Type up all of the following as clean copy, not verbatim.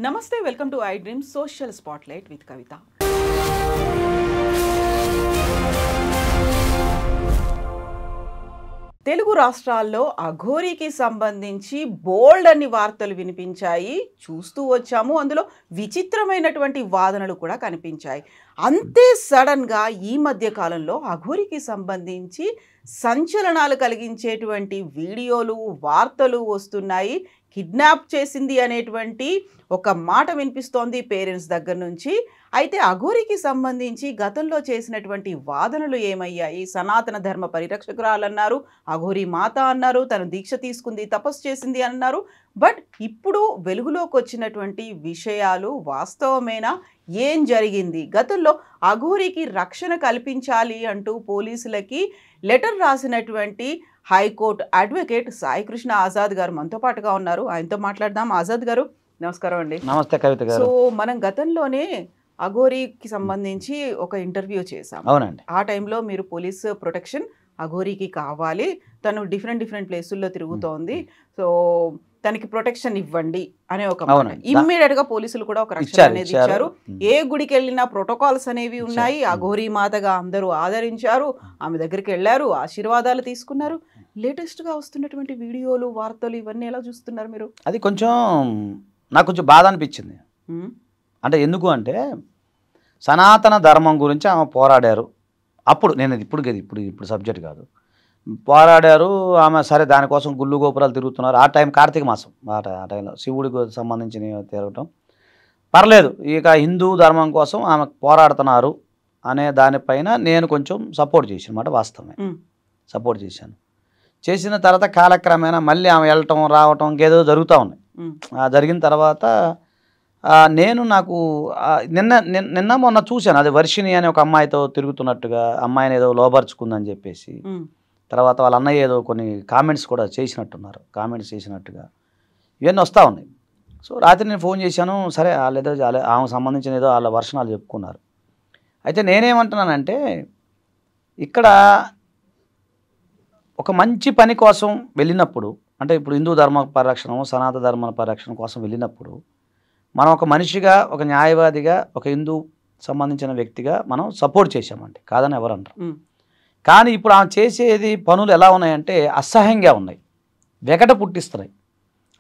నమస్తే, welcome to I dream social spotlight with Kavitha. Telugu రాష్ట్రాల్లో అఘోరీకి సంబంధించి బోల్డ్ అన్ని వార్తలు వినిపించాయి, చూస్తూ వచ్చాము. అందులో విచిత్రమైనటువంటి వాదనలు కూడా కనిపించాయి. అంతే సడన్గా ఈ మధ్య కాలంలో అఘోరీకి సంబంధించి సంచలనాలు కలిగించేటువంటి వీడియోలు, వార్తలు వస్తున్నాయి. కిడ్నాప్ చేసింది అనేటువంటి ఒక మాట వినిపిస్తోంది పేరెంట్స్ దగ్గర నుంచి. అయితే అఘోరీకి సంబంధించి గతంలో చేసినటువంటి వాదనలు ఏమయ్యాయి? సనాతన ధర్మ పరిరక్షకురాలన్నారు, అఘోరీ మాత అన్నారు, తను దీక్ష తీసుకుంది, తపస్సు చేసింది అన్నారు. బట్ ఇప్పుడు వెలుగులోకి వచ్చినటువంటి విషయాలు వాస్తవమేనా? ఏం జరిగింది? గతంలో అఘోరీకి రక్షణ కల్పించాలి అంటూ పోలీసులకి లెటర్ రాసినటువంటి హైకోర్టు అడ్వకేట్ సాయి కృష్ణ ఆజాద్ గారు మనతో పాటుగా ఉన్నారు. ఆయనతో మాట్లాడదాం. ఆజాద్ గారు నమస్కారం అండి. నమస్తే కవిత గారు. సో మనం గతంలోనే అఘోరీకి సంబంధించి ఒక ఇంటర్వ్యూ చేశాం. అవునండి. ఆ టైంలో మీరు పోలీస్ ప్రొటెక్షన్ అఘోరీకి కావాలి, తను డిఫరెంట్ ప్లేసుల్లో తిరుగుతోంది, సో తనకి ప్రొటెక్షన్ ఇవ్వండి అనే ఒక ఇమ్మీడియట్ గా పోలీసులు కూడా ఒక రక్షణ అనేది ఇచ్చారు. ఏ గుడికి వెళ్ళినా ప్రోటోకాల్స్ అనేవి ఉన్నాయి. అఘోరీ మాతగా అందరూ ఆదరించారు, ఆమె దగ్గరికి వెళ్ళారు, ఆశీర్వాదాలు తీసుకున్నారు. లేటెస్ట్ గా వస్తున్నటువంటి వీడియోలు, వార్తలు ఇవన్నీ ఎలా చూస్తున్నారు మీరు? అది నాకు కొంచెం బాధ అనిపించింది. అంటే ఎందుకు అంటే సనాతన ధర్మం గురించి ఆమె పోరాడారు. అప్పుడు నేను ఇప్పుడు సబ్జెక్ట్ కాదు, పోరాడారు ఆమె. సరే, దానికోసం గుళ్ళు గోపురాలు తిరుగుతున్నారు. ఆ టైం కార్తీక మాసం, ఆ టైంలో శివుడికి సంబంధించిన తిరగటం పర్లేదు. ఇక హిందూ ధర్మం కోసం ఆమె పోరాడుతున్నారు అనే దానిపైన నేను కొంచెం సపోర్ట్ చేశాను అన్నమాట. వాస్తవమే సపోర్ట్ చేశాను. చేసిన తర్వాత కాలక్రమేణా మళ్ళీ ఆమె వెళ్ళటం రావటం ఇంకేదో జరుగుతూ ఉన్నాయి. జరిగిన తర్వాత నాకు నిన్న మొన్న చూశాను, అది వర్షిణి అనే ఒక అమ్మాయితో తిరుగుతున్నట్టుగా, అమ్మాయిని ఏదో లోబర్చుకుందని చెప్పేసి. తర్వాత వాళ్ళ అన్నయ్య ఏదో కొన్ని కామెంట్స్ కూడా చేసినట్టుగా ఇవన్నీ వస్తూ ఉన్నాయి. సో రాత్రి నేను ఫోన్ చేశాను. సరే, వాళ్ళేదో ఆమెకు సంబంధించిన ఏదో వాళ్ళ వర్షనాలు చెప్పుకున్నారు. అయితే నేనేమంటున్నానంటే, ఇక్కడ ఒక మంచి పని కోసం వెళ్ళినప్పుడు, అంటే ఇప్పుడు హిందూ ధర్మ పరిరక్షణ, సనాతన ధర్మ పరిరక్షణ కోసం వెళ్ళినప్పుడు మనం ఒక మనిషిగా, ఒక న్యాయవాదిగా, ఒక హిందూ సంబంధించిన వ్యక్తిగా మనం సపోర్ట్ చేశామండి, కాదని ఎవరు అంటారు. కానీ ఇప్పుడు ఆమె చేసేది పనులు ఎలా ఉన్నాయంటే అసహ్యంగా ఉన్నాయి, వెగట పుట్టిస్తున్నాయి.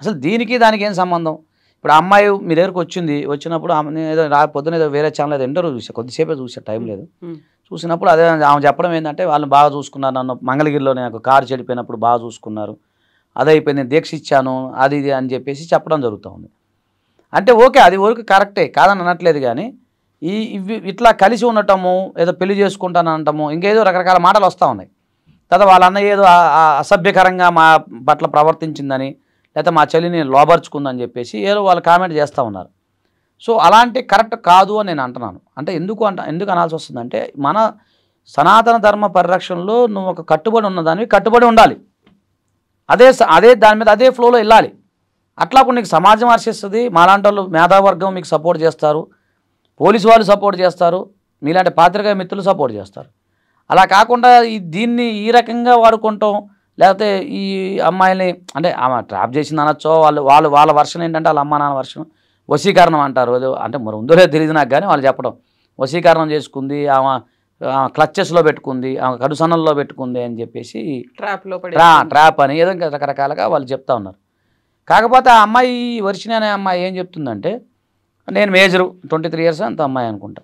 అసలు దీనికి దానికి ఏం సంబంధం? ఇప్పుడు ఆ అమ్మాయి మీ దగ్గరకు వచ్చినప్పుడు ఆమె ఏదో పొద్దున ఏదో వేరే ఛానల్ ఏదో ఇంటర్వ్యూ చూసా, కొద్దిసేపే చూసా, టైం లేదు. చూసినప్పుడు అదే ఆమె చెప్పడం ఏంటంటే, వాళ్ళని బాగా చూసుకున్నారు, నన్ను మంగళగిరిలో నాకు కారు చెడిపోయినప్పుడు బాగా చూసుకున్నారు, అదైపోయింది, నేను దీక్ష ఇచ్చాను, అది ఇది అని చెప్పేసి చెప్పడం జరుగుతూ ఉంది. అంటే ఓకే, అది వరకు కరెక్టే, కాదని అనట్లేదు. కానీ ఇట్లా కలిసి ఉండటము, ఏదో పెళ్లి చేసుకుంటాను అనటము, ఇంకేదో రకరకాల మాటలు వస్తూ ఉన్నాయి. తర్వాత వాళ్ళ అన్నయ్య ఏదో అసభ్యకరంగా మా పట్ల ప్రవర్తించిందని, లేకపోతే మా చెల్లిని లోబర్చుకుందని చెప్పేసి ఏదో వాళ్ళు కామెంట్ చేస్తూ ఉన్నారు. సో అలాంటి కరెక్ట్ కాదు అని నేను అంటున్నాను. అంటే ఎందుకు అనాల్సి వస్తుందంటే, మన సనాతన ధర్మ పరిరక్షణలో నువ్వు ఒక కట్టుబడి ఉన్నదాన్ని కట్టుబడి ఉండాలి. అదే దాని మీద అదే ఫ్లోలో వెళ్ళాలి. అట్లాప్పుడు నీకు సమాజం హర్షిస్తుంది, మాలాంటి వాళ్ళు మేధావర్గం మీకు సపోర్ట్ చేస్తారు, పోలీసు వాళ్ళు సపోర్ట్ చేస్తారు, మీలాంటి పాత్రికేయ మిత్రులు సపోర్ట్ చేస్తారు. అలా కాకుండా దీన్ని ఈ రకంగా వాడుకుంటాం, లేకపోతే ఈ అమ్మాయిని అంటే ఆమె ట్రాప్ చేసింది అనొచ్చో, వాళ్ళ వర్షన్ ఏంటంటే వాళ్ళ అమ్మ నాన్న వర్షన్ వశీకరణం అంటారు. అంటే మరి ఉందో తెలియదు నాకు, కానీ వాళ్ళు చెప్పడం వశీకరణం చేసుకుంది, ఆమె క్లచెస్లో పెట్టుకుంది, ఆమె కడుసన్నల్లో పెట్టుకుంది అని చెప్పేసి ట్రాప్ అని ఏదో రకరకాలుగా వాళ్ళు చెప్తా ఉన్నారు. కాకపోతే ఆ అమ్మాయి వర్షిణి అనే అమ్మాయి ఏం చెప్తుందంటే, నేను మేజరు 23 years అంత అమ్మాయి అనుకుంటా,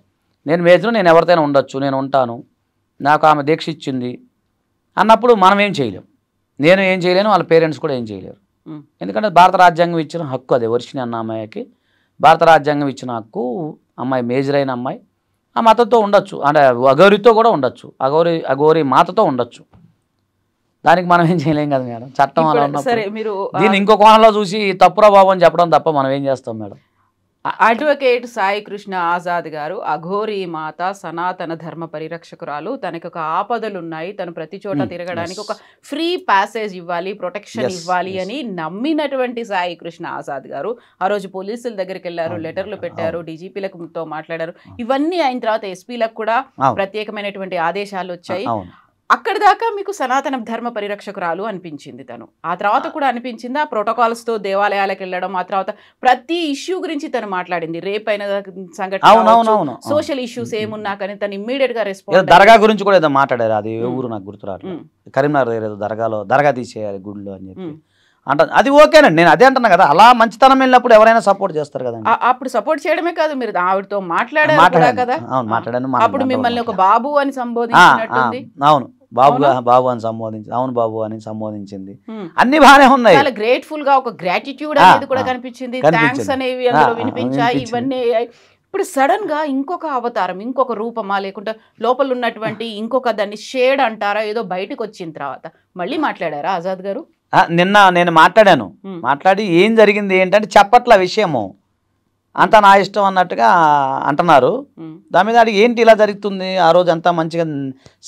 నేను మేజరు, నేను ఎవరితోనే ఉండొచ్చు, నేను ఉంటాను, నాకు ఆమె దీక్ష ఇచ్చింది అన్నప్పుడు మనం ఏం చేయలేం. నేను ఏం చేయలేను, వాళ్ళ పేరెంట్స్ కూడా ఏం చేయలేరు. ఎందుకంటే భారత రాజ్యాంగం ఇచ్చిన హక్కు అదే. వర్షిణి అన్న అమ్మాయికి భారత రాజ్యాంగం ఇచ్చిన హక్కు, అమ్మాయి మేజర్ అయిన అమ్మాయి ఆ మాతతో ఉండొచ్చు, అంటే అఘోరితో కూడా ఉండొచ్చు, అఘోరి మాతతో ఉండొచ్చు. దానికి మనం ఏం చేయలేం కదా మేడం, చట్టం అలా ఉన్నప్పుడు. దీన్ని ఇంకో కోణంలో చూసి తప్పురా బాబు అని చెప్పడం తప్ప మనం ఏం చేస్తాం మేడం? అడ్వకేట్ సాయి కృష్ణ ఆజాద్ గారు, అఘోరీ మాత సనాతన ధర్మ పరిరక్షకురాలు, తనకి ఒక ఆపదలు ఉన్నాయి, తను ప్రతి చోట తిరగడానికి ఒక ఫ్రీ ప్యాసేజ్ ఇవ్వాలి, ప్రొటెక్షన్ ఇవ్వాలి అని నమ్మినటువంటి సాయి కృష్ణ ఆజాద్ గారు ఆ రోజు పోలీసుల దగ్గరికి వెళ్ళారు, లెటర్లు పెట్టారు, డీజీపీలతో మాట్లాడారు. ఇవన్నీ అయిన తర్వాత ఎస్పీలకు కూడా ప్రత్యేకమైనటువంటి ఆదేశాలు వచ్చాయి. అక్కడి దాకా మీకు సనాతన ధర్మ పరిరక్షకురాలు అనిపించింది తను. ఆ తర్వాత కూడా అనిపించింది ఆ ప్రోటోకాల్స్తో దేవాలయాలకు వెళ్ళడం, ఆ తర్వాత ప్రతి ఇష్యూ గురించి తను మాట్లాడింది. రేప్ అయిన సంఘటన, సోషల్ ఇష్యూస్ ఏమున్నా కానీ తను ఇమ్మీడియట్ గా రెస్పాన్స్. దర్గా గురించి కూడా ఏదో మాట్లాడారు, అది ఏ ఊరు నాకు గుర్తురాట్లేదు. కరీంనగర్ దగ్గర ఏదో దర్గా తీసేయాలి గుడిలో అని చెప్పి అంట. అది ఓకేనండి, నేను అదే అంటున్నా కదా, అలా మంచితనం వెళ్ళినప్పుడు ఎవరైనా సపోర్ట్ చేస్తారు కదా. అప్పుడు సపోర్ట్ చేయడమే కాదు, మీరు ఆవిడతో మాట్లాడారు కదా. అవును, మాట్లాడాను. అప్పుడు మిమ్మల్ని ఒక బాబు అని సంబోధించినట్టుంది. అవును, బాబు అని సంబోధించింది. అవును బాబు అని సంబోధించింది. అన్ని బాగానే ఉన్నాయి. చాలా గ్రేట్ఫుల్ గా ఒక గ్రాటిట్యూడ్ అనేది కూడా కనిపించింది. థ్యాంక్స్ అనేవి అందులో వినిపించాయి. ఇవన్నీ ఇప్పుడు సడన్ గా ఇంకొక అవతారం, ఇంకొక రూపమా, లేకుంటే లోపల ఉన్నటువంటి ఇంకొక దాన్ని షేడ్ అంటారా, ఏదో బయటకు వచ్చిన తర్వాత మళ్ళీ మాట్లాడారా ఆజాద్ గారు? నిన్న నేను మాట్లాడి ఏం జరిగింది ఏంటంటే చెప్పట్ల విషయము అంతా నా ఇష్టం అన్నట్టుగా అంటున్నారు. దాని మీద అడిగి ఏంటి ఇలా జరుగుతుంది, ఆ రోజు అంతా మంచిగా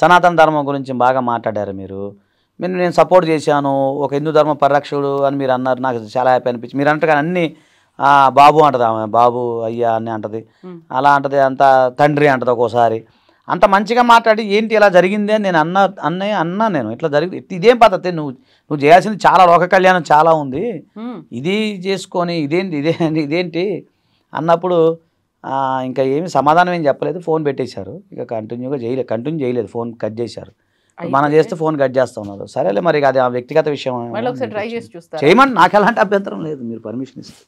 సనాతన ధర్మం గురించి బాగా మాట్లాడారు మీరు, నేను సపోర్ట్ చేశాను, ఒక హిందూ ధర్మ పరిరక్షకుడు అని మీరు అన్నారు, నాకు చాలా హ్యాపీ అనిపించింది. మీరు అంటారు కానీ అన్ని బాబు అంటది, ఆమె బాబు అయ్యా అని అంటది, అలా అంటది, అంత తండ్రి అంటది ఒక్కోసారి. అంత మంచిగా మాట్లాడి ఏంటి ఇలా జరిగింది అని నేను అన్నా నేను ఇట్లా జరిగింది, ఇదేం పద్ధతి, నువ్వు చేయాల్సింది చాలా లోక కళ్యాణం చాలా ఉంది, ఇది చేసుకొని ఇదేంటి అన్నప్పుడు ఇంకా ఏమి సమాధానం ఏం చెప్పలేదు, ఫోన్ పెట్టేశారు. ఇక కంటిన్యూ చేయలేదు, ఫోన్ కట్ చేశారు. మనం చేస్తే ఫోన్ కట్ చేస్తూ ఉన్నారు. సరేలే మరి అది ఆ వ్యక్తిగత విషయం చేయమని నాకు ఎలాంటి అభ్యంతరం లేదు, మీరు పర్మిషన్ ఇస్తే.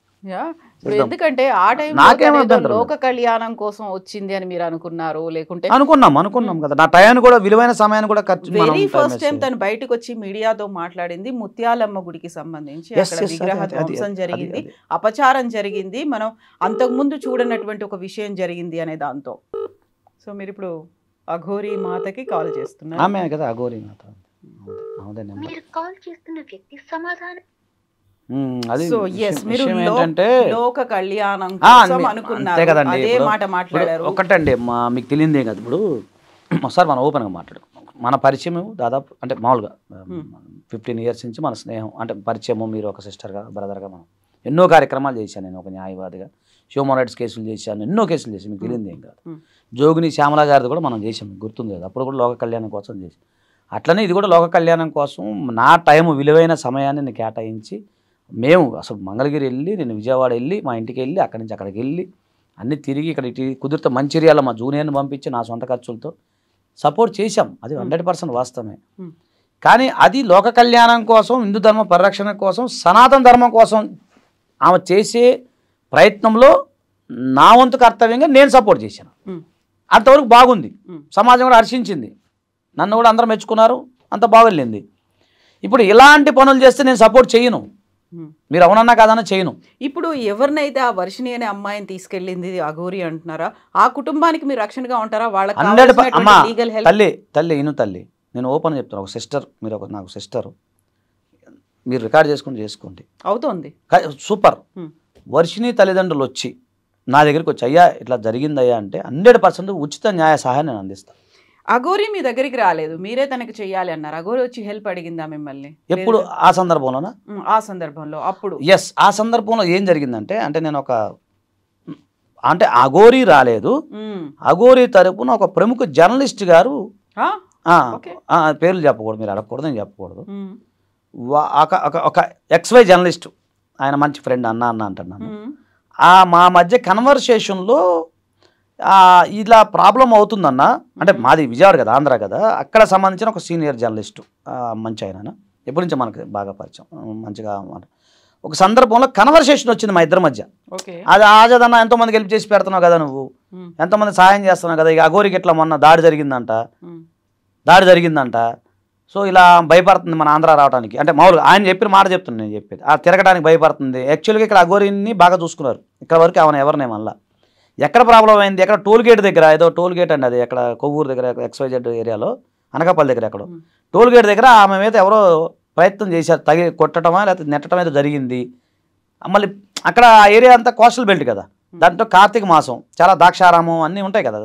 ఎందుకంటే ఆ టైంలో లోక కళ్యాణం కోసం వచ్చింది అని మీరు అనుకున్నారు, లేకుంటే అనుకున్నాం కదా. నా టైం కూడా విలువైన సమయాన్ని కూడా వెరీ ఫస్ట్ టైం తను బయటకు వచ్చి మీడియాతో మాట్లాడింది ముత్యాలమ్మ గుడికి సంబంధించి అక్కడ విగ్రహ ధ్వంసం జరిగింది, అపచారం జరిగింది, మనం అంతకుముందు చూడనటువంటి ఒక విషయం జరిగింది అనే దాంతో. సో మీరు ఇప్పుడు అఘోరీ మాతకి కాల్ చేస్తున్నారు. ఆమె కదా అఘోరీ మాత. మీరు కాల్ చేస్తున్న వ్యక్తి సమాధానం. అది ఏంటంటే లోక కళ్యాణం కోసం అనుకున్నారు, అదే మాట మాట్లాడారు. ఒకటండి మీకు తెలియదే కదా, ఇప్పుడు ఒకసారి మనం ఓపెన్గా మాట్లాడుకున్నాం. మన పరిచయం దాదాపు అంటే మామూలుగా 15 years నుంచి మన స్నేహం అంటే పరిచయము. మీరు ఒక సిస్టర్గా బ్రదర్గా మనం ఎన్నో కార్యక్రమాలు చేశాను. నేను ఒక న్యాయవాదిగా హ్యూమన్ రైట్స్ కేసులు చేశాను, ఎన్నో కేసులు చేశాను, మీకు తెలియదు ఏం కాదు. జోగిని శ్యామల గారిది కూడా మనం చేసాం, మీకు గుర్తుంది కదా, అప్పుడు కూడా లోక కళ్యాణం కోసం చేసాం. అట్లనే ఇది కూడా లోక కళ్యాణం కోసం నా టైం విలువైన సమయాన్ని నేను కేటాయించి మేము అసలు మంగళగిరి వెళ్ళి, నేను విజయవాడ వెళ్ళి, మా ఇంటికి వెళ్ళి, అక్కడి నుంచి అక్కడికి వెళ్ళి అన్నీ తిరిగి ఇక్కడ కుదిరితే మంచిర్యాల మా జూనియర్ని పంపించి నా సొంత ఖర్చులతో సపోర్ట్ చేశాం. అది 100% వాస్తవమే. కానీ అది లోక కళ్యాణం కోసం, హిందూ ధర్మ పరిరక్షణ కోసం, సనాతన ధర్మం కోసం ఆమె చేసే ప్రయత్నంలో నా వంతు కర్తవ్యంగా నేను సపోర్ట్ చేశాను. అంతవరకు బాగుంది, సమాజం కూడా హర్షించింది, నన్ను కూడా అందరూ మెచ్చుకున్నారు, అంత బాగొల్లింది. ఇప్పుడు ఇలాంటి పనులు చేస్తే నేను సపోర్ట్ చేయను, మీరు అవునన్నా కాదన్నా చేయను. ఇప్పుడు ఎవరినైతే ఆ వర్షిణి అనే అమ్మాయిని తీసుకెళ్ళింది అఘోరి అంటున్నారా, ఆ కుటుంబానికి మీరు రక్షణగా ఉంటారా? వాళ్ళకి తల్లి నేను ఓపెన్ చెప్తాను, ఒక సిస్టర్, మీరు నాకు సిస్టర్, మీరు రికార్డ్ చేసుకోండి అవుతోంది. సూపర్. వర్షిణి తల్లిదండ్రులు వచ్చి నా దగ్గరికి వచ్చి అయ్యా ఇట్లా జరిగిందయ్యా అంటే 100% ఉచిత న్యాయ సహాయం నేను అందిస్తాను. అఘోరి మీ దగ్గరికి రాలేదు, మీరే తనకి చెయ్యాలి అన్నారు. అఘోరి వచ్చి హెల్ప్ అడిగిందా మిమ్మల్ని? ఎప్పుడు? ఆ సందర్భంలోనా? ఆ సందర్భంలో. అప్పుడు ఆ సందర్భంలో ఏం జరిగిందంటే, అంటే నేను అంటే అఘోరి రాలేదు, అఘోరి తరపున ఒక ప్రముఖ జర్నలిస్ట్ గారు, పేర్లు చెప్పకూడదు, మీరు అడగకూడదు, నేను చెప్పకూడదు, ఒక XY జర్నలిస్ట్, ఆయన మంచి ఫ్రెండ్, అన్న అంటున్నాను. మా మధ్య కన్వర్సేషన్లో ఇలా ప్రాబ్లం అవుతుందన్న, అంటే మాది విజయవాడ కదా, ఆంధ్ర కదా, అక్కడ సంబంధించిన ఒక సీనియర్ జర్నలిస్టు, మంచి ఆయన, ఎప్పటి నుంచో మనకు బాగా పరిచయం, మంచిగా ఒక సందర్భంలో కన్వర్సేషన్ వచ్చింది మా ఇద్దరి మధ్య. అది ఆజాదన్న ఎంతోమందికి హెల్ప్ చేసి పెడుతున్నావు కదా నువ్వు, ఎంతోమంది సాయం చేస్తున్నావు కదా, ఇక అఘోరికి ఇట్లా మొన్న దాడి జరిగిందంట, సో ఇలా భయపడుతుంది మన ఆంధ్ర రావడానికి, అంటే మామూలుగా ఆయన చెప్పిన మాట చెప్తున్నాను, నేను చెప్పేది ఆ తిరగడానికి భయపడుతుంది. యాక్చువల్గా ఇక్కడ అఘోరిని బాగా చూసుకున్నారు, ఇక్కడ వరకు ఆమె ఎవరినే మళ్ళీ. ఎక్కడ ప్రాబ్లం అయింది, ఎక్కడ టోల్ గేట్ దగ్గర, ఏదో టోల్ గేట్ అండి అది, ఎక్కడ కొవ్వూరు దగ్గర, XYZ ఏరియాలో, అనకాపల్లి దగ్గర, ఎక్కడో టోల్ గేట్ దగ్గర ఆమె మీద ఎవరో ప్రయత్నం చేశారు, కొట్టడమా లేకపోతే నెట్టడం అయితే జరిగింది. మళ్ళీ అక్కడ ఆ ఏరియా అంతా కోస్టల్ బెల్ట్ కదా, దాంట్లో కార్తీక మాసం, చాలా ద్రాక్షారామం అన్నీ ఉంటాయి కదా,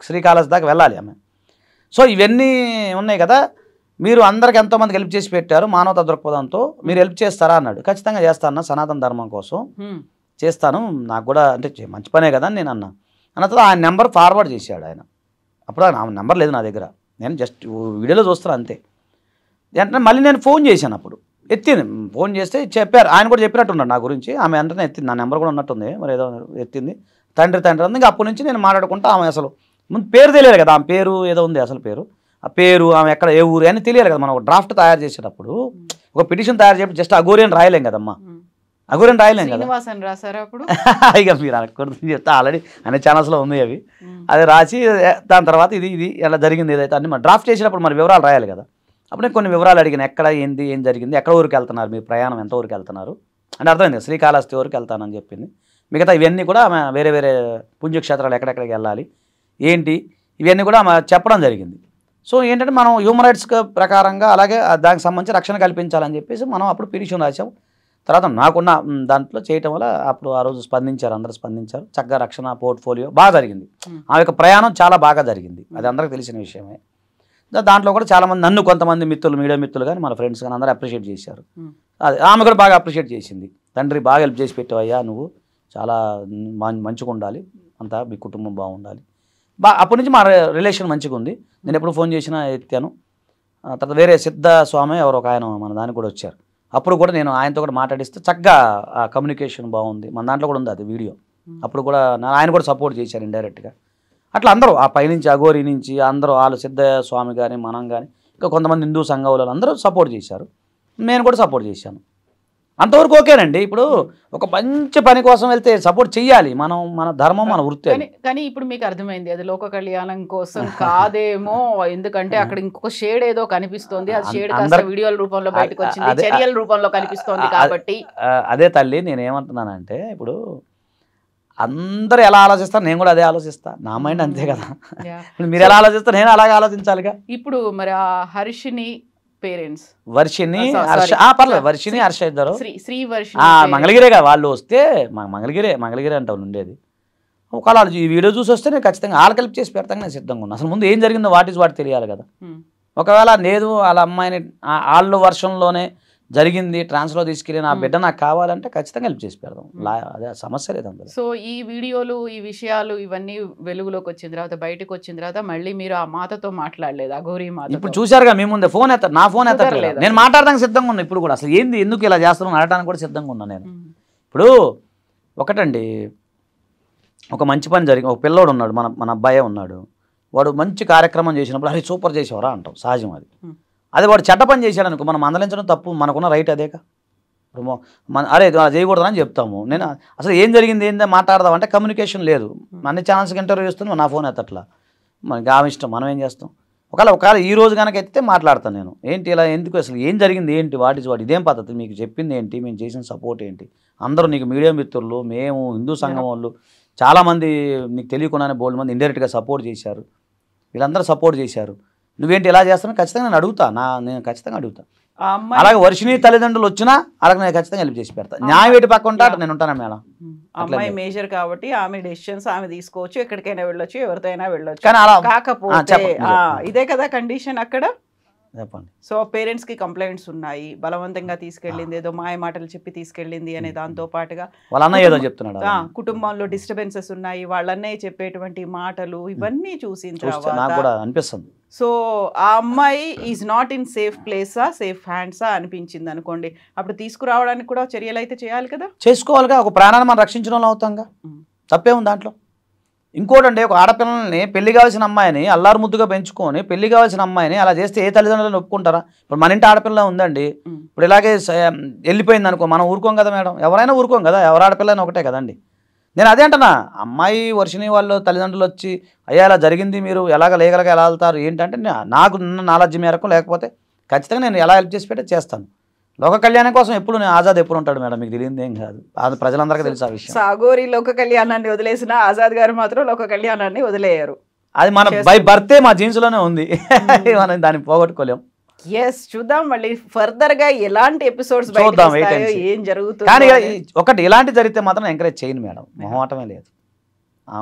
శ్రీకాళహస్తి దాకా వెళ్ళాలి ఆమె. సో ఇవన్నీ ఉన్నాయి కదా, మీరు అందరికి ఎంతోమందికి హెల్ప్ చేసి పెట్టారు మానవతా దృక్పథంతో, మీరు హెల్ప్ చేస్తారా అన్నాడు. ఖచ్చితంగా చేస్తాను, సనాతన ధర్మం కోసం చేస్తాను, నాకు కూడా అంటే మంచి పనే కదా అని నేను అన్న తర్వాత ఆయన నెంబర్ ఫార్వర్డ్ చేశాడు ఆయన. అప్పుడు ఆ నెంబర్ లేదు నా దగ్గర, నేను జస్ట్ వీడియోలో చూస్తాను అంతే. వెంటనే మళ్ళీ నేను ఫోన్ చేశాను, అప్పుడు ఎత్తింది. ఫోన్ చేస్తే చెప్పారు, ఆయన కూడా చెప్పినట్టున్నాడు నా గురించి. ఆమె వెంటనే ఎత్తింది, నా నెంబర్ కూడా ఉన్నట్టుంది, మరి ఏదో ఎత్తింది. తండ్రి అంది. ఇంకా అప్పటి నుంచి నేను మాట్లాడుకుంటా. ఆమె అసలు ముందు పేరు తెలియాలి కదా, ఆమె పేరు ఏదో ఉంది అసలు పేరు, ఆ పేరు ఆమె ఎక్కడ ఏ ఊరు అని తెలియాలి కదా. మనం ఒక డ్రాఫ్ట్ తయారు చేసేటప్పుడు ఒక పిటిషన్ తయారు చేసి జస్ట్ అఘోరియన్ రాయలేం కదమ్మా, అఘోరియన్ రాయలేం కదా. శ్రీనివాసన్ రాశారు అప్పుడు. ఇక మీరు అనకూడదు చెప్తా, ఆల్రెడీ అనే ఛానల్స్లో ఉంది అవి. అది రాసి దాని తర్వాత ఇది ఎలా జరిగింది ఏదైతే అన్ని మనం డ్రాఫ్ట్ చేసేటప్పుడు మరి వివరాలు రాయాలి కదా. అప్పుడు నేను కొన్ని వివరాలు అడిగిన, ఎక్కడ ఏంది ఏం జరిగింది, ఎక్కడ ఊరికి వెళ్తున్నారు, మీ ప్రయాణం ఎంత ఊరికి వెళ్తున్నారు అంటే అర్థమైంది. శ్రీకాళహస్తి ఊరికి వెళ్తానని చెప్పింది. మిగతా ఇవన్నీ కూడా ఆమె వేరే వేరే పుణ్యక్షేత్రాలు ఎక్కడెక్కడికి వెళ్ళాలి ఏంటి ఇవన్నీ కూడా ఆమె చెప్పడం జరిగింది. సో ఏంటంటే మనం హ్యూమన్ రైట్స్ ప్రకారంగా అలాగే దానికి సంబంధించి రక్షణ కల్పించాలని చెప్పేసి మనం అప్పుడు పిటిషన్ రాసాం. తర్వాత నాకున్న దాంట్లో చేయటం వల్ల అప్పుడు ఆ రోజు స్పందించారు, అందరూ స్పందించారు. చక్కగా రక్షణ పోర్ట్ఫోలియో బాగా జరిగింది. ఆమె యొక్క ప్రయాణం చాలా బాగా జరిగింది, అది అందరికీ తెలిసిన విషయమే. దాంట్లో కూడా చాలామంది నన్ను కొంతమంది మిత్రులు, మీడియా మిత్రులు కానీ మన ఫ్రెండ్స్ కానీ అందరూ అప్రిషియేట్ చేశారు. అది ఆమె కూడా బాగా అప్రిషియేట్ చేసింది. తండ్రి బాగా హెల్ప్ చేసి పెట్టావయ్యా, నువ్వు చాలా మంచిగా ఉండాలి, అంతా మీ కుటుంబం బాగుండాలి. అప్పటి నుంచి మా రిలేషన్ మంచిగా ఉంది. నేను ఎప్పుడు ఫోన్ చేసినా ఎత్తాను. తర్వాత వేరే సిద్ధ స్వామి ఎవరు ఒక ఆయన మన దానికి కూడా వచ్చారు. అప్పుడు కూడా నేను ఆయనతో కూడా మాట్లాడిస్తే చక్కగా కమ్యూనికేషన్ బాగుంది. మన దాంట్లో కూడా ఉంది అది వీడియో. అప్పుడు కూడా ఆయన కూడా సపోర్ట్ చేశారు ఇండైరెక్ట్గా. అట్లా అందరూ ఆ పైనుంచి అఘోరి నుంచి అందరూ వాళ్ళు సిద్ధ స్వామి కానీ మనం కానీ ఇంకా కొంతమంది హిందూ సంఘంలో అందరూ సపోర్ట్ చేశారు, నేను కూడా సపోర్ట్ చేశాను. అంతవరకు ఓకేనండి. ఇప్పుడు ఒక మంచి పని కోసం వెళ్తే సపోర్ట్ చెయ్యాలి, మనం మన ధర్మం మన వృత్తి. కానీ ఇప్పుడు మీకు అర్థమైంది అది లోక కళ్యాణం కోసం కాదేమో, ఎందుకంటే అక్కడ ఇంకొక షేడ్ ఏదో కనిపిస్తోంది. అది షేడ్ కాస్త వీడియోల రూపంలో బయటకు వచ్చింది, చర్యల రూపంలో కనిపిస్తోంది. కాబట్టి అదే తల్లి నేను ఏమంటున్నానంటే, ఇప్పుడు అందరూ ఎలా ఆలోచిస్తారు నేను కూడా అదే ఆలోచిస్తా, నా మైండ్ అంతే కదా. ఇప్పుడు మీరు ఎలా ఆలోచిస్తారు నేను అలాగే ఆలోచించాలిగా. ఇప్పుడు మరి ఆ హర్షిని పేరెంట్స్ వర్షిని హర్ష పర్లేదు, వర్షిని హర్ష ఇద్దరు మంగళగిరేగా వాళ్ళు వస్తే మంగళగిరి అంటే వాళ్ళు ఉండేది. ఒకవేళ ఈ వీడియో చూసి వస్తే నేను ఖచ్చితంగా వాళ్ళకి హెల్ప్ చేసి పెడతాను, నేను సిద్ధంగా ఉన్నా. అసలు ముందు ఏం జరిగిందో వాట్ తెలియాలి కదా. ఒకవేళ లేదు వాళ్ళ అమ్మాయిని వాళ్ళ వర్షంలోనే జరిగింది ట్రాన్స్లో తీసుకెళ్ళి నా బిడ్డ నాకు కావాలంటే ఖచ్చితంగా హెల్ప్ చేసి పెడదాం, అదే సమస్య లేదు అందులో. సో ఈ వీడియోలు ఈ విషయాలు ఇవన్నీ వెలుగులోకి వచ్చిన తర్వాత బయటకు వచ్చిన తర్వాత మళ్ళీ మీరు ఆ మాతతో మాట్లాడలేదు, అఘోరి మాత? ఇప్పుడు చూసారుగా మీ ముందే ఫోన్ ఎత్తారు, నా ఫోన్ ఎత్తలేదు. నేను మాట్లాడడానికి సిద్ధంగా ఉన్నా ఇప్పుడు కూడా. అసలు ఏంది ఎందుకు ఇలా చేస్తున్నాను అడగడానికి కూడా సిద్ధంగా ఉన్నా నేను. ఇప్పుడు ఒకటండి, ఒక మంచి పని జరిగింది. ఒక పిల్లోడు ఉన్నాడు, మన అబ్బాయే ఉన్నాడు. వాడు మంచి కార్యక్రమం చేసినప్పుడు అరే సూపర్ చేసేవరా అంటాం, సహజం అది. అదే వాడు చెడ్డ పని చేశాడు అనుకో, మనం మందలించడం తప్పు, మనకున్న రైట్ అదేగా. ఇప్పుడు అరే చేయకూడదని చెప్తాము. నేను అసలు ఏం జరిగింది ఏందో మాట్లాడదాం అంటే కమ్యూనికేషన్ లేదు. అన్ని ఛానల్స్కి ఇంటర్వ్యూ ఇస్తుంది, నా ఫోన్ ఎత్తట్లా. మనకి ఆమె ఇష్టం, మనం ఏం చేస్తాం. ఒకవేళ ఈ రోజు కనుక ఎత్తితే మాట్లాడతాను నేను. ఏంటి ఇలా ఎందుకు, అసలు ఏం జరిగింది ఏంటి, వాట్ ఇదేం పద్ధతి, మీకు చెప్పింది ఏంటి, మేము చేసిన సపోర్ట్ ఏంటి, అందరూ నీకు మీడియా మిత్రులు, మేము హిందూ సంఘం వాళ్ళు చాలామంది నీకు తెలియకుండానే బోల్డ్ మంది ఇండైరెక్ట్గా సపోర్ట్ చేశారు, వీళ్ళందరూ సపోర్ట్ చేశారు, నువ్వేంటి ఇలా చేస్తాను ఖచ్చితంగా నేను అడుగుతా, నేను ఖచ్చితంగా అడుగుతా. అలాగే వర్షిని తల్లిదండ్రులు వచ్చినా అలాగే నేను ఖచ్చితంగా హెల్ప్ చేసి పెడతా. న్యాయం వేటి పక్క ఉంటా నేను ఉంటాను మేడం. అమ్మాయి మేజర్ కాబట్టి ఆమె డెసిషన్స్ ఆమె తీసుకోవచ్చు, ఎక్కడికైనా వెళ్ళొచ్చు, ఎవరితో అయినా వెళ్ళొచ్చు. కానీ అలా కాకపోతే ఇదే కదా కండిషన్ అక్కడ. చెప్పండి. సో పేరెంట్స్ కి కంప్లైంట్స్ ఉన్నాయి, బలవంతంగా తీసుకెళ్ళింది, ఏదో మాయ మాటలు చెప్పి తీసుకెళ్ళింది అనే దాంతో పాటుగా వాళ్ళ అన్నయ్య ఏదో చెప్తున్నాడు, కుటుంబంలో డిస్టర్బెన్సెస్ ఉన్నాయి, వాళ్ళ అన్నయ్య చెప్పేటువంటి మాటలు ఇవన్నీ చూసిన తర్వాత నాకు కూడా అనిపిస్తుంది. సో ఆ అమ్మాయి ఈజ్ నాట్ ఇన్ సేఫ్ ప్లేసా, సేఫ్ హ్యాండ్సా అనిపించింది అనుకోండి, అప్పుడు తీసుకురావడానికి కూడా చర్యలు అయితే చేయాలి కదా. చేసుకోవాలిగా, ఒక ప్రాణాన్ని మనం రక్షించడం వాళ్ళు అవుతాంగా, తప్పేముంది దాంట్లో. ఇంకోటండి, ఒక ఆడపిల్లల్ని పెళ్లి కావాల్సిన అమ్మాయిని అల్లారు ముద్దుగా పెంచుకొని పెళ్లి కావాల్సిన అమ్మాయిని అలా చేస్తే ఏ తల్లిదండ్రులను ఒప్పుకుంటారా? ఇప్పుడు మన ఇంటి ఆడపిల్ల ఉందండి, ఇప్పుడు ఇలాగే వెళ్ళిపోయింది అనుకో, మనం ఊరుకోం కదా మేడం, ఎవరైనా ఊరుకోం కదా, ఎవరు ఆడపిల్లని ఒకటే కదండి. నేను అదే అంటున్నా, అమ్మాయి వర్షిని వాళ్ళు తల్లిదండ్రులు వచ్చి అయ్యా ఇలా జరిగింది, మీరు ఎలాగ లీగల్గా ఎలా వెళ్తారు ఏంటంటే నాకు నాలెడ్జ్ మేరకు లేకపోతే ఖచ్చితంగా నేను ఎలా హెల్ప్ చేసి పెట్టి చేస్తాను. లోక కళ్యాణం కోసం ఎప్పుడు నేను ఆజాద్ ఎప్పుడు ఉంటాడు మేడం, మీకు తెలియదు ఏం కాదు, అది ప్రజలందరికీ తెలుసు ఆ విషయం. అఘోరి లోక కళ్యాణాన్ని వదిలేసిన ఆజాద్ గారు మాత్రం లోక కళ్యాణాన్ని వదిలేయారు. అది మన బై బర్తే మా జీన్స్లోనే ఉంది, మనం దాన్ని పోగొట్టుకోలేం. ఎస్, చూద్దాం మళ్ళీ ఫర్దర్ గా ఎలాంటి ఎపిసోడ్స్ చూద్దాం, ఏం జరుగుతుంది. కానీ ఒకటి ఇలాంటి జరిగితే మాత్రం ఎంకరేజ్ చేయను మేడం, మొహమాటమే లేదు.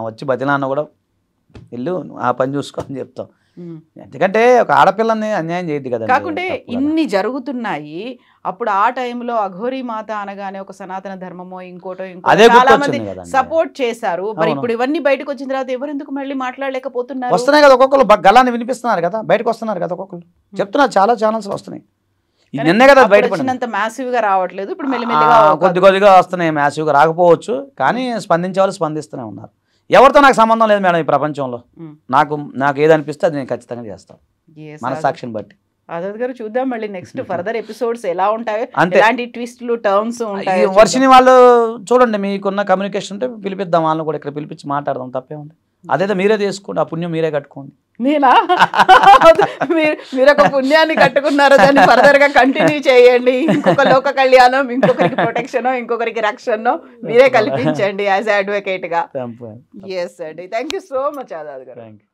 వచ్చి బతిలాన్న కూడా ఇల్లు ఆ పని చూసుకోని చెప్తాం. ఎందుకంటే ఒక ఆడపిల్లని అన్యాయం చేయద్దు కదా. కాకుంటే ఇన్ని జరుగుతున్నాయి, అప్పుడు ఆ టైంలో అఘోరీ మాత అనగానే ఒక సనాతన ధర్మమో ఇంకోటో అదే చాలా మంది గుర్తొచ్చింది కదండి. సపోర్ట్ చేశారు. మరి అవును. ఇప్పుడు ఇవన్నీ బయటకు వచ్చిన తర్వాత ఎవరెందుకు మళ్ళీ మాట్లాడలేకపోతున్నారు? వస్తున్నాయి కదా, ఒక్కొక్కరు గలాన్ని వినిపిస్తున్నారు కదా, బయటకు వస్తున్నారు కదా, ఒక్కొక్కరు చెప్తున్నారు, చాలా ఛానల్స్ వస్తున్నాయి. ఈ నిన్నే కదా బయటపడినంత మ్యాసివ్ గా రావట్లేదు, ఇప్పుడు మెల్లిమెల్లిగా కొద్ది కొద్దిగా వస్తున్నాయి. మ్యాసివ్గా రాకపోవచ్చు, కానీ స్పందించే వాళ్ళు స్పందిస్తూనే ఉన్నారు. ఎవరితో నాకు సంబంధం లేదు మేడం ఈ ప్రపంచంలో. నాకు ఏదనిపిస్తే అది నేను ఖచ్చితంగా చేస్తాను, మనసాక్షిని బట్టి. ఆజాద్ గారు, చూద్దాం మళ్ళీ నెక్స్ట్ ఫర్దర్ ఎపిసోడ్స్ ఎలా ఉంటాయో, అంతే. ఎలాంటి ట్విస్ట్లు టర్మ్స్ ఉంటాయి. వర్షిని వాళ్ళు చూడండి, మీకున్న కమ్యూనికేషన్ ఉంటే పిలిపిద్దాం, వాళ్ళని కూడా ఇక్కడ పిలిపించి మాట్లాడదాం, తప్పే ఉంది. అదేదో మీరే తీసుకోండి, ఆ పుణ్యం మీరే కట్టుకోండి. నేనా? మీరు ఒక పుణ్యాన్ని కట్టుకున్నారో దాన్ని ఫర్దర్ గా కంటిన్యూ చేయండి. ఇంకొక లోక కళ్యాణం, ఇంకొకరికి ప్రొటెక్షన్, ఇంకొకరికి రక్షణ మీరే కల్పించండి యాజ్ అడ్వకేట్ గా. ఎస్ అండి, thank you so much Azad గారు.